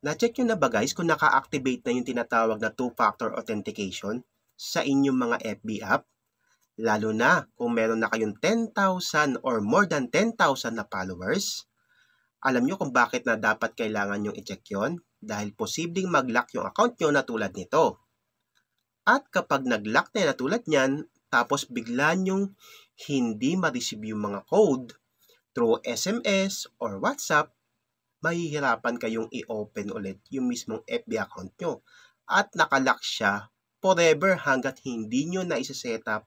Na-check nyo na ba guys kung naka-activate na yung tinatawag na two-factor authentication sa inyong mga FB app? Lalo na kung meron na kayong 10,000 or more than 10,000 na followers. Alam nyo kung bakit na dapat kailangan nyong i-check yon? Dahil posibleng mag-lock yung account nyo na tulad nito. At kapag nag-lock na tulad nyan, tapos bigla nyong hindi ma-receive yung mga code through SMS or WhatsApp, mahihirapan kayong i-open ulit yung mismong FB account nyo. At nakalock siya forever hanggat hindi nyo na isa-set up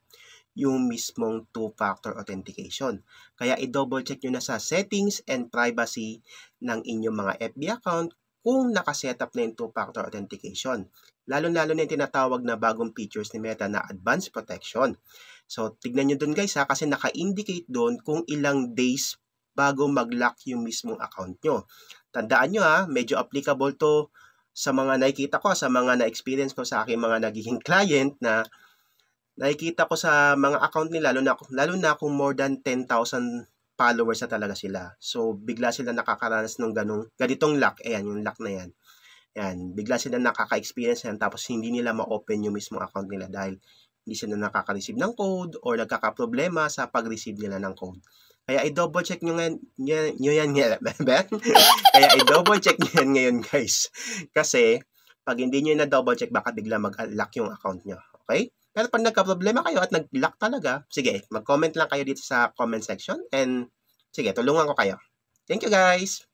yung mismong two-factor authentication. Kaya i-double check nyo na sa settings and privacy ng inyong mga FB account kung nakaset up na yung two-factor authentication. Lalo-lalo na yung tinatawag na bagong features ni Meta na advanced protection. So, tignan nyo dun guys kasi naka-indicate dun kung ilang days bago mag-lock yung mismong account nyo. Tandaan nyo medyo applicable to sa mga nakikita ko, sa mga na-experience ko sa aking mga nagiging client na nakikita ko sa mga account nila, lalo na kung more than 10,000 followers na talaga sila. So, bigla sila nakakaranas ng ganitong lock. Ayan, yung lock na yan. Ayan, bigla sila nakaka-experience yan tapos hindi nila ma-open yung mismong account nila dahil hindi sila nakaka-receive ng code or nagkaka-problema sa pag-receive nila ng code. Kaya i-double check nyo yan Kaya i-double check nyo yan ngayon guys. Kasi, pag hindi nyo na-double check, baka bigla mag-lock yung account nyo. Okay? Pero pag nagka-problema kayo at nag-lock talaga, sige, mag-comment lang kayo dito sa comment section and sige, tulungan ko kayo. Thank you guys!